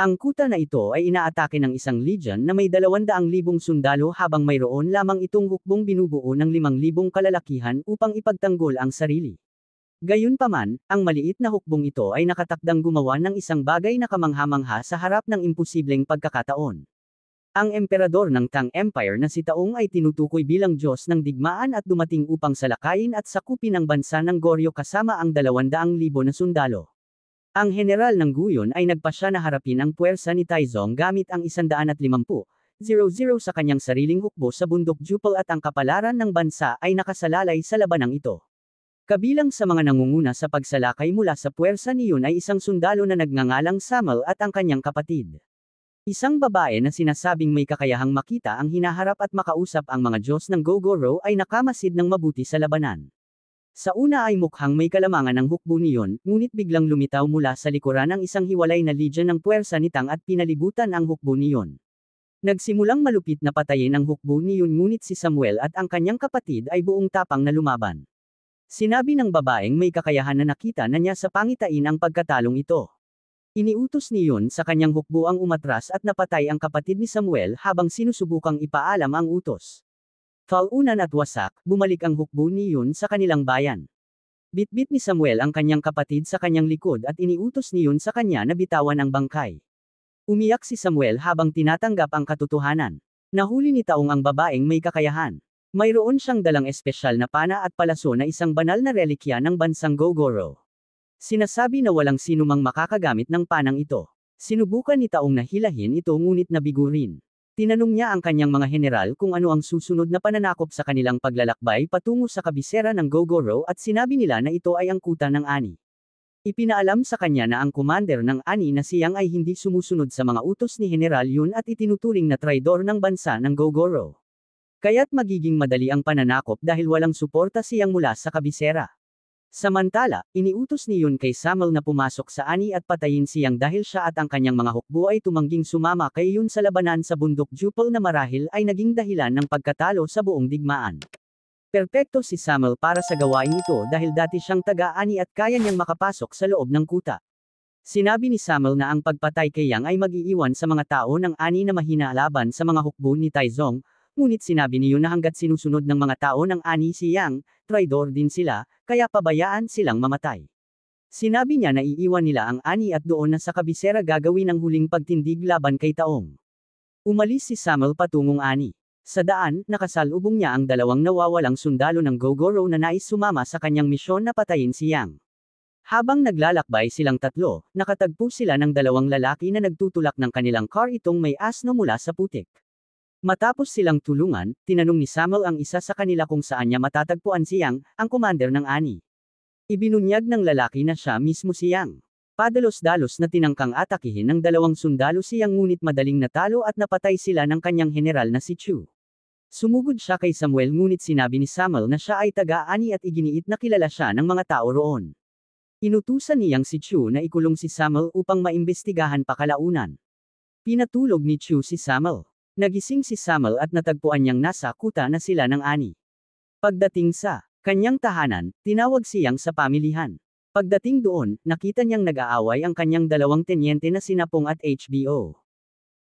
Ang kuta na ito ay inaatake ng isang legion na may 200,000 sundalo habang mayroon lamang itong hukbong binubuo ng 5,000 kalalakihan upang ipagtanggol ang sarili. Gayunpaman, ang maliit na hukbong ito ay nakatakdang gumawa ng isang bagay na kamangha-mangha sa harap ng imposibleng pagkakataon. Ang emperador ng Tang Empire na si Taong ay tinutukoy bilang Diyos ng digmaan at dumating upang salakayin at sakupin ang bansa ng Goryeo kasama ang 200,000 na sundalo. Ang general ng Guyon ay nagpasya na harapin ang puwersa ni Taizong gamit ang 150,000 sa kanyang sariling hukbo sa bundok Jupel at ang kapalaran ng bansa ay nakasalalay sa labanang ito. Kabilang sa mga nangunguna sa pagsalakay mula sa puwersa ni Yun ay isang sundalo na nagngangalang Samel at ang kanyang kapatid. Isang babae na sinasabing may kakayahang makita ang hinaharap at makausap ang mga Diyos ng Gogoro ay nakamasid ng mabuti sa labanan. Sa una ay mukhang may kalamangan ng hukbo ni Yun, ngunit biglang lumitaw mula sa likuran ng isang hiwalay na legion ng puwersa ni Tang at pinalibutan ang hukbo ni Yun. Nagsimulang malupit na patayin ang hukbo ni Yun ngunit si Samuel at ang kanyang kapatid ay buong tapang na lumaban. Sinabi ng babaeng may kakayahan na nakita na niya sa pangitain ang pagkatalong ito. Iniutos ni Yun sa kanyang hukbo ang umatras at napatay ang kapatid ni Samuel habang sinusubukang ipaalam ang utos. Talunan at wasak, bumalik ang hukbo ni Yun sa kanilang bayan. Bitbit ni Samuel ang kanyang kapatid sa kanyang likod at iniutos ni Yun sa kanya na bitawan ang bangkay. Umiyak si Samuel habang tinatanggap ang katotohanan. Nahuli ni Taong ang babaeng may kakayahan. Mayroon siyang dalang espesyal na pana at palaso na isang banal na relikya ng bansang Gogoro. Sinasabi na walang sinumang makakagamit ng panang ito. Sinubukan ni Taong na hilahin ito ngunit nabigo rin. Tinanong niya ang kanyang mga general kung ano ang susunod na pananakop sa kanilang paglalakbay patungo sa kabisera ng Gogoro at sinabi nila na ito ay ang kuta ng Ani. Ipinaalam sa kanya na ang commander ng Ani na si Yang ay hindi sumusunod sa mga utos ni General Yun at itinuturing na traidor ng bansa ng Gogoro. Kaya't magiging madali ang pananakop dahil walang suporta si Yang mula sa kabisera. Samantala, iniutos ni Yun kay Samuel na pumasok sa Ani at patayin si Yang dahil siya at ang kanyang mga hukbo ay tumangging sumama kay Yun sa labanan sa bundok Jupel na marahil ay naging dahilan ng pagkatalo sa buong digmaan. Perpekto si Samuel para sa gawain ito dahil dati siyang taga-Ani at kaya niyang makapasok sa loob ng kuta. Sinabi ni Samuel na ang pagpatay kay Yang ay mag-iiwan sa mga tao ng Ani na mahina laban sa mga hukbo ni Taizong. Ngunit sinabi ni Yun na hanggat sinusunod ng mga tao ng Ani si Yang, traidor din sila, kaya pabayaan silang mamatay. Sinabi niya na iiwan nila ang Ani at doon na sa kabisera gagawin ang huling pagtindig laban kay Taong. Umalis si Samuel patungong Ani. Sa daan, nakasalubong niya ang dalawang nawawalang sundalo ng Gogoro na nais sumama sa kanyang misyon na patayin si Yang. Habang naglalakbay silang tatlo, nakatagpo sila ng dalawang lalaki na nagtutulak ng kanilang car itong may asno mula sa putik. Matapos silang tulungan, tinanong ni Samuel ang isa sa kanila kung saan niya matatagpuan si Yang, ang commander ng Ani. Ibinunyag ng lalaki na siya mismo si Yang. Padalos-dalos na tinangkang atakihin ng dalawang sundalo si Yang ngunit madaling natalo at napatay sila ng kanyang general na si Chu. Sumugod siya kay Samuel ngunit sinabi ni Samuel na siya ay taga-Ani at iginiit na kilala siya ng mga tao roon. Inutusan ni Yang si Chu na ikulong si Samuel upang maimbestigahan pa kalaunan. Pinatulog ni Chu si Samuel. Nagising si Samuel at natagpuan niyang nasa kuta na sila ng Ani. Pagdating sa kanyang tahanan, tinawag si Yang sa pamilihan. Pagdating doon, nakita niyang nag-aaway ang kanyang dalawang tenyente na sina Pong at HBO.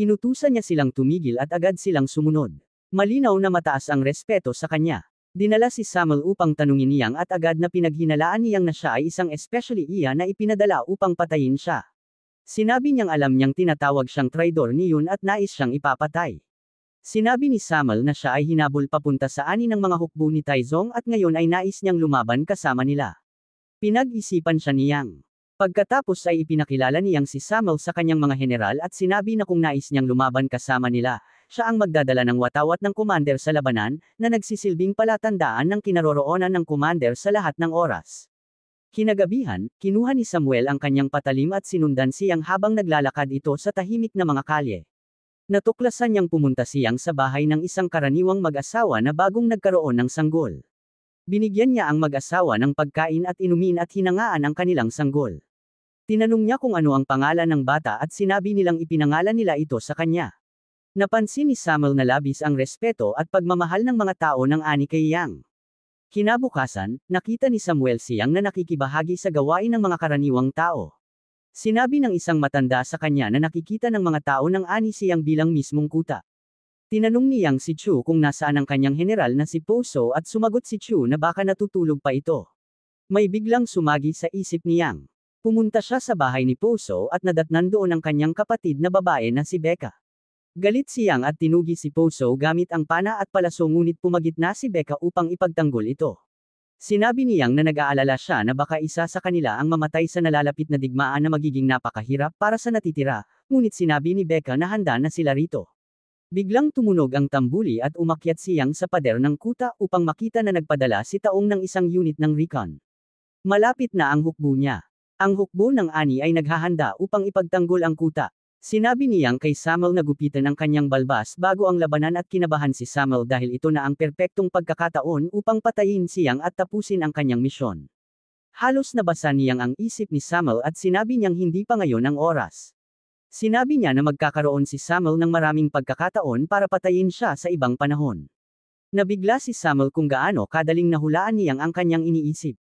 Inutusan niya silang tumigil at agad silang sumunod. Malinaw na mataas ang respeto sa kanya. Dinala si Samuel upang tanungin ni Yang at agad na pinaghinalaan ni Yang na siya ay isang especially iya na ipinadala upang patayin siya. Sinabi niyang alam niyang tinatawag siyang traidor ni Yun at nais siyang ipapatay. Sinabi ni Samuel na siya ay hinabol papunta sa Ani ng mga hukbo ni Taizong at ngayon ay nais niyang lumaban kasama nila. Pinag-isipan siya ni Yang. Pagkatapos ay ipinakilala ni Yang si Samuel sa kanyang mga general at sinabi na kung nais niyang lumaban kasama nila, siya ang magdadala ng watawat ng commander sa labanan, na nagsisilbing palatandaan ng kinaroroonan ng commander sa lahat ng oras. Kinagabihan, kinuha ni Samuel ang kanyang patalim at sinundan si Yang habang naglalakad ito sa tahimik na mga kalye. Natuklasan niyang pumunta si Yang sa bahay ng isang karaniwang mag-asawa na bagong nagkaroon ng sanggol. Binigyan niya ang mag-asawa ng pagkain at inumin at hinangaan ang kanilang sanggol. Tinanong niya kung ano ang pangalan ng bata at sinabi nilang ipinangalan nila ito sa kanya. Napansin ni Samuel na labis ang respeto at pagmamahal ng mga tao ng Ani kay Yang. Kinabukasan, nakita ni Samuel si Yang na nakikibahagi sa gawain ng mga karaniwang tao. Sinabi ng isang matanda sa kanya na nakikita ng mga tao ng ani siyang bilang mismong kuta. Tinanong niyang si Chu kung nasaan ang kanyang general na si Po So at sumagot si Chu na baka natutulog pa ito. May biglang sumagi sa isip niyang. Pumunta siya sa bahay ni Po So at nadatnan doon ang kanyang kapatid na babae na si Becca. Galit siyang at tinugi si Po So gamit ang pana at palaso ngunit pumagit na si Becca upang ipagtanggol ito. Sinabi niyang na nag-aalala siya na baka isa sa kanila ang mamatay sa nalalapit na digmaan na magiging napakahirap para sa natitira, ngunit sinabi ni Becca na handa na sila rito. Biglang tumunog ang tambuli at umakyat siyang sa pader ng kuta upang makita na nagpadala si Taong ng isang unit ng recon. Malapit na ang hukbo niya. Ang hukbo ng ani ay naghahanda upang ipagtanggol ang kuta. Sinabi niyang kay Samuel na gupitan ang kanyang balbas bago ang labanan at kinabahan si Samuel dahil ito na ang perpektong pagkakataon upang patayin siyang at tapusin ang kanyang misyon. Halos nabasa niyang ang isip ni Samuel at sinabi niyang hindi pa ngayon ang oras. Sinabi niya na magkakaroon si Samuel ng maraming pagkakataon para patayin siya sa ibang panahon. Nabigla si Samuel kung gaano kadaling nahulaan niyang ang kanyang iniisip.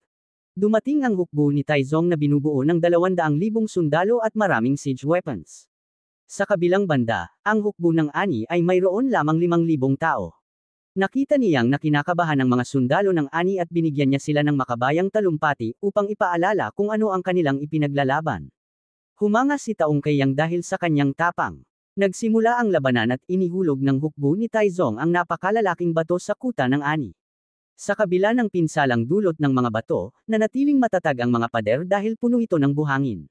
Dumating ang hukbo ni Taizong na binubuo ng 200,000 sundalo at maraming siege weapons. Sa kabilang banda, ang hukbo ng ani ay mayroon lamang 5,000 tao. Nakita niyang na kinakabahan ang mga sundalo ng ani at binigyan niya sila ng makabayang talumpati upang ipaalala kung ano ang kanilang ipinaglalaban. Humanga si Taong Kaiyang dahil sa kanyang tapang. Nagsimula ang labanan at inihulog ng hukbo ni Taizong ang napakalalaking bato sa kuta ng ani. Sa kabila ng pinsalang dulot ng mga bato, nanatiling matatag ang mga pader dahil puno ito ng buhangin.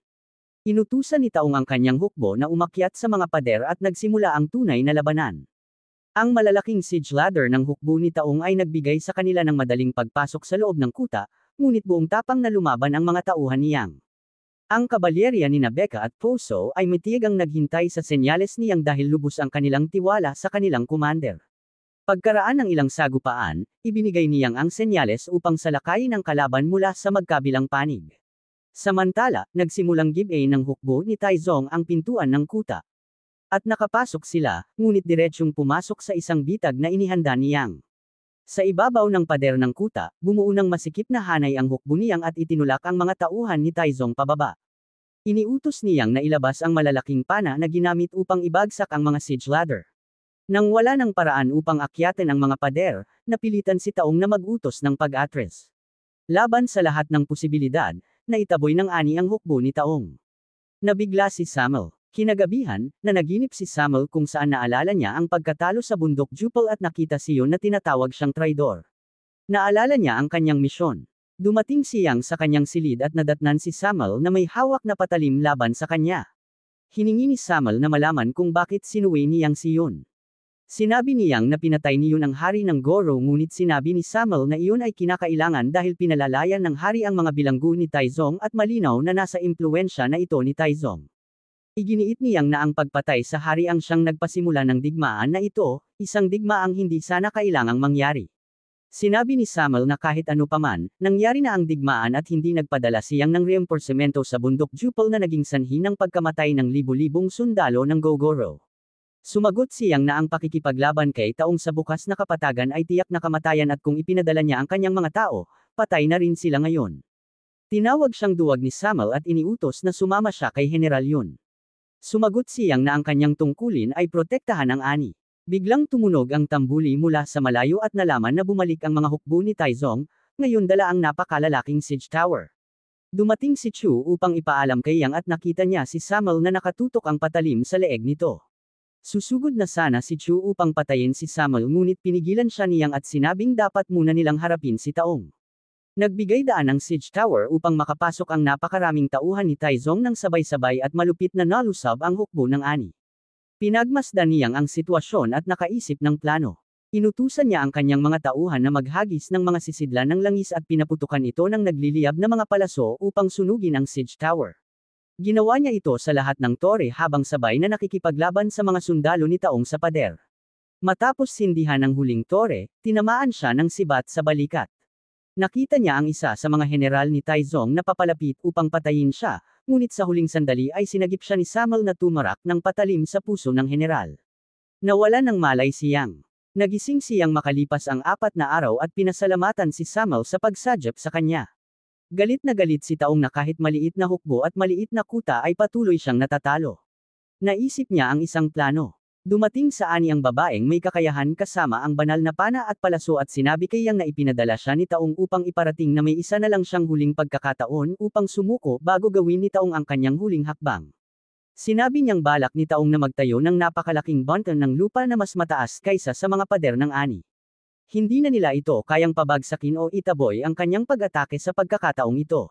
Inutusan ni Taong ang kanyang hukbo na umakyat sa mga pader at nagsimula ang tunay na labanan. Ang malalaking siege ladder ng hukbo ni Taong ay nagbigay sa kanila ng madaling pagpasok sa loob ng kuta, ngunit buong tapang na lumaban ang mga tauhan niyang. Ang kabalyerya ni Becca at Po So ay matiyagang naghintay sa senyales niyang dahil lubos ang kanilang tiwala sa kanilang commander. Pagkaraan ng ilang sagupaan, ibinigay niyang ang senyales upang salakayin ang kalaban mula sa magkabilang panig. Samantala, nagsimulang give-in ng hukbo ni Taizong ang pintuan ng kuta. At nakapasok sila, ngunit diretsyong pumasok sa isang bitag na inihanda niyang. Sa ibabaw ng pader ng kuta, bumuo ng masikip na hanay ang hukbo niyang at itinulak ang mga tauhan ni Taizong pababa. Iniutos niyang na ilabas ang malalaking pana na ginamit upang ibagsak ang mga siege ladder. Nang wala ng paraan upang akyatin ang mga pader, napilitan si Taong na mag-utos ng pag-atres. Laban sa lahat ng posibilidad, naitaboy ng ani ang hukbo ni Taong. Nabigla si Samuel. Kinagabihan, nanaginip si Samuel kung saan naalala niya ang pagkatalo sa bundok Jupel at nakita siyon na tinatawag siyang traidor. Naalala niya ang kanyang misyon. Dumating siyang sa kanyang silid at nadatnan si Samuel na may hawak na patalim laban sa kanya. Hiningi ni Samuel na malaman kung bakit sinuwi niyang siyon. Sinabi niyang na pinatay niyon ang hari ng Goro ngunit sinabi ni Samuel na iyon ay kinakailangan dahil pinalalayan ng hari ang mga bilanggo ni Taizong at malinaw na nasa impluwensya na ito ni Taizong. Iginiit niyang na ang pagpatay sa hari ang siyang nagpasimula ng digmaan na ito, isang digmaang hindi sana kailangang mangyari. Sinabi ni Samuel na kahit ano paman, nangyari na ang digmaan at hindi nagpadala siyang ng reinforcemento sa bundok Jupel na naging sanhi ng pagkamatay ng libu-libong sundalo ng Gogoro. Sumagot siyang na ang pakikipaglaban kay Taong sa bukas na kapatagan ay tiyak na kamatayan at kung ipinadala niya ang kanyang mga tao, patay na rin sila ngayon. Tinawag siyang duwag ni Samuel at iniutos na sumama siya kay General Yun. Sumagot siyang na ang kanyang tungkulin ay protektahan ang ani. Biglang tumunog ang tambuli mula sa malayo at nalaman na bumalik ang mga hukbo ni Taizong, ngayon dala ang napakalalaking siege tower. Dumating si Chu upang ipaalam kay Yang at nakita niya si Samuel na nakatutok ang patalim sa leeg nito. Susugod na sana si Chu upang patayin si Samuel ngunit pinigilan siya ni Yang at sinabing dapat muna nilang harapin si Taong. Nagbigay daan ang siege tower upang makapasok ang napakaraming tauhan ni Taizong ng sabay-sabay at malupit na nalusab ang hukbo ng ani. Pinagmasdan niyang ang sitwasyon at nakaisip ng plano. Inutusan niya ang kanyang mga tauhan na maghagis ng mga sisidlan ng langis at pinaputukan ito ng nagliliyab na mga palaso upang sunugin ang siege tower. Ginawa niya ito sa lahat ng tore habang sabay na nakikipaglaban sa mga sundalo ni Taong sa pader. Matapos sindihan ang huling tore, tinamaan siya ng sibat sa balikat. Nakita niya ang isa sa mga general ni Taizong na papalapit upang patayin siya, ngunit sa huling sandali ay sinagip siya ni Samuel na tumarak ng patalim sa puso ng general. Nawala ng malay si Yang. Nagising siyang makalipas ang 4 na araw at pinasalamatan si Samuel sa pagsadyap sa kanya. Galit na galit si Taong na kahit maliit na hukbo at maliit na kuta ay patuloy siyang natatalo. Naisip niya ang isang plano. Dumating sa ani ang babaeng may kakayahan kasama ang banal na pana at palaso at sinabi kay Yang na ipinadala siya ni Taong upang iparating na may isa na lang siyang huling pagkakataon upang sumuko bago gawin ni Taong ang kanyang huling hakbang. Sinabi niyang balak ni Taong na magtayo ng napakalaking bunton ng lupa na mas mataas kaysa sa mga pader ng ani. Hindi na nila ito kayang pabagsakin o itaboy ang kanyang pag-atake sa pagkakataong ito.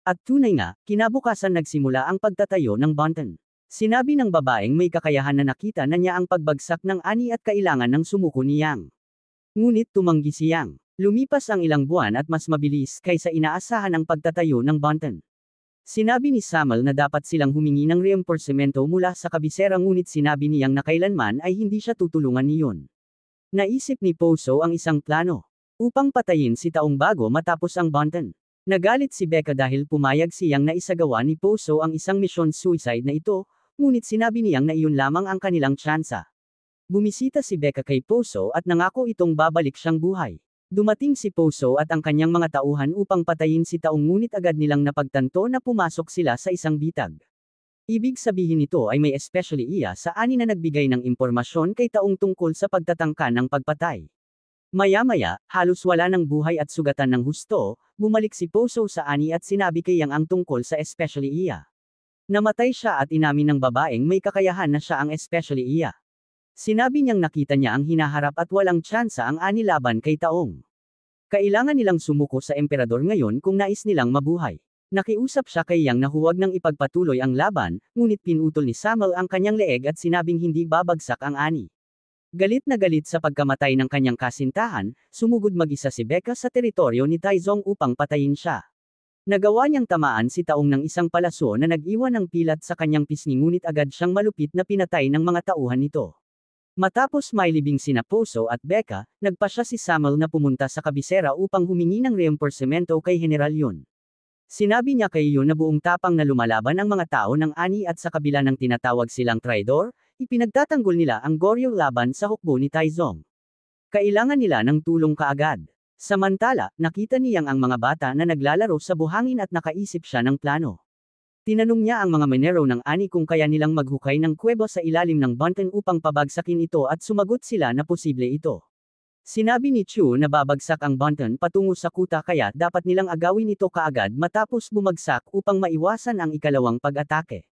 At tunay nga, kinabukasan nagsimula ang pagtatayo ng bunton. Sinabi ng babaeng may kakayahan na nakita na niya ang pagbagsak ng ani at kailangan ng sumuko ni Yang. Ngunit tumanggi si Yang. Lumipas ang ilang buwan at mas mabilis kaysa inaasahan ang pagtatayo ng bunton. Sinabi ni Samuel na dapat silang humingi ng reimporsemento mula sa kabisera ngunit sinabi ni Yang na kailanman ay hindi siya tutulungan niyon. Naisip ni Poso ang isang plano upang patayin si Taong bago matapos ang bunton. Nagalit si Becca dahil pumayag si Yang na isagawa ni Poso ang isang mission suicide na ito, ngunit sinabi ni Yang na iyon lamang ang kanilang tsansa. Bumisita si Becca kay Poso at nangako itong babalik siyang buhay. Dumating si Poso at ang kanyang mga tauhan upang patayin si Taong ngunit agad nilang napagtanto na pumasok sila sa isang bitag. Ibig sabihin nito ay may especially iya sa ani na nagbigay ng impormasyon kay Taong tungkol sa pagtatangka ng pagpatay. Maya-maya, halos wala ng buhay at sugatan ng husto, bumalik si Poso sa ani at sinabi kay Yang ang tungkol sa especially iya. Namatay siya at inamin ng babaeng may kakayahan na siya ang especially iya. Sinabi niyang nakita niya ang hinaharap at walang tsansa ang ani laban kay Taong. Kailangan nilang sumuko sa emperador ngayon kung nais nilang mabuhay. Nakiusap siya kay Yang na huwag nang ipagpatuloy ang laban, ngunit pinutol ni Samuel ang kanyang leeg at sinabing hindi babagsak ang ani. Galit na galit sa pagkamatay ng kanyang kasintahan, sumugod mag-isa si Becca sa teritoryo ni Taizong upang patayin siya. Nagawa niyang tamaan si Taong ng isang palaso na nag-iwan ng pilat sa kanyang pisngi ngunit agad siyang malupit na pinatay ng mga tauhan nito. Matapos mailibing sina Poso at Becca, nagpasya si Samuel na pumunta sa kabisera upang humingi ng reimporsemento kay General Yun. Sinabi niya kay Yun na buong tapang na lumalaban ang mga tao ng ani at sa kabila ng tinatawag silang traidor, ipinagtatanggol nila ang Goryeo laban sa hukbo ni Taizong. Kailangan nila ng tulong kaagad. Samantala, nakita niyang ang mga bata na naglalaro sa buhangin at nakaisip siya ng plano. Tinanong niya ang mga menero ng ani kung kaya nilang maghukay ng kuweba sa ilalim ng bunton upang pabagsakin ito at sumagot sila na posible ito. Sinabi ni Chu na babagsak ang bunton patungo sa kuta kaya dapat nilang agawin ito kaagad matapos bumagsak upang maiwasan ang ikalawang pag-atake.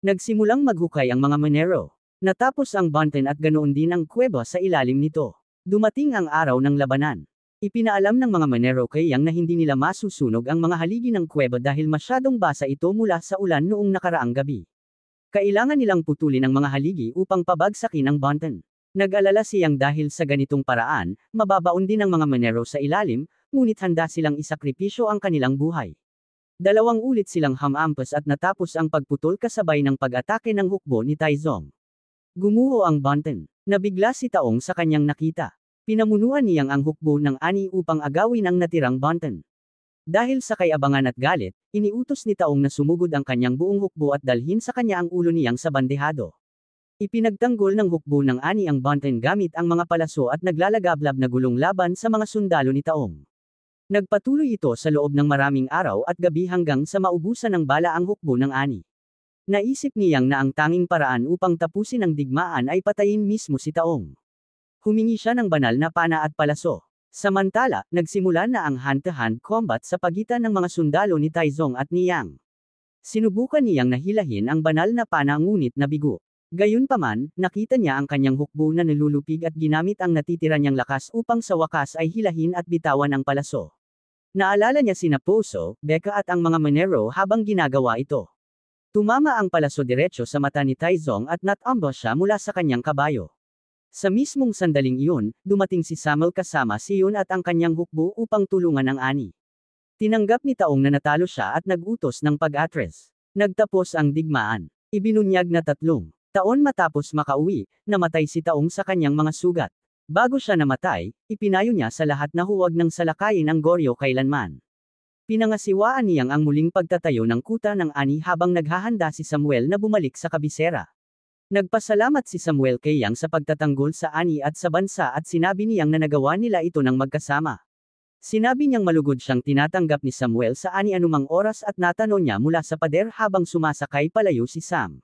Nagsimulang maghukay ang mga menero. Natapos ang bunton at ganoon din ang kuweba sa ilalim nito. Dumating ang araw ng labanan. Ipinaalam ng mga menero kay Yang na hindi nila masusunog ang mga haligi ng kuweba dahil masyadong basa ito mula sa ulan noong nakaraang gabi. Kailangan nilang putulin ang mga haligi upang pabagsakin ang bunton. Nag-alala si Yang dahil sa ganitong paraan, mababaon din ang mga menero sa ilalim, ngunit handa silang isakripisyo ang kanilang buhay. Dalawang ulit silang hamampas at natapos ang pagputol kasabay ng pag-atake ng hukbo ni Taizong. Gumuho ang bunton. Nabigla si Taong sa kanyang nakita. Pinamunuan niyang ang hukbo ng ani upang agawin ang natirang bunton. Dahil sa kayabangan at galit, iniutos ni Taong na sumugod ang kanyang buong hukbo at dalhin sa kanya ang ulo niyang sa bandehado. Ipinagtanggol ng hukbo ng ani ang bunton gamit ang mga palaso at naglalagablab na gulong laban sa mga sundalo ni Taong. Nagpatuloy ito sa loob ng maraming araw at gabi hanggang sa maubusan ng bala ang hukbo ng ani. Naisip niyang na ang tanging paraan upang tapusin ang digmaan ay patayin mismo si Taong. Humingi siya ng banal na pana at palaso. Samantala, nagsimula na ang hand-to-hand combat sa pagitan ng mga sundalo ni Taizong at ni Yang. Sinubukan niyang nahilahin ang banal na pana ngunit nabigo. Gayunpaman, nakita niya ang kanyang hukbo na nalulupig at ginamit ang natitira niyang lakas upang sa wakas ay hilahin at bitawan ang palaso. Naalala niya sina Poso, Becca at ang mga menero habang ginagawa ito. Tumama ang palaso diretso sa mata ni Taizong at natambush siya mula sa kanyang kabayo. Sa mismong sandaling iyon, dumating si Samuel kasama si Yun at ang kanyang hukbo upang tulungan ang ani. Tinanggap ni Taong na natalo siya at nag-utos ng pag-atres. Nagtapos ang digmaan. Ibinunyag na 3 taon matapos makauwi, namatay si Taong sa kanyang mga sugat. Bago siya namatay, ipinayo niya sa lahat na huwag nang salakayin ang Goryeo kailanman. Pinangasiwaan niyang ang muling pagtatayo ng kuta ng ani habang naghahanda si Samuel na bumalik sa kabisera. Nagpasalamat si Samuel kay Yang sa pagtatanggol sa ani at sa bansa at sinabi niyang na nagawa nila ito ng magkasama. Sinabi niyang malugod siyang tinatanggap ni Samuel sa ani-anumang oras at natanong niya mula sa pader habang sumasakay palayo si Sam.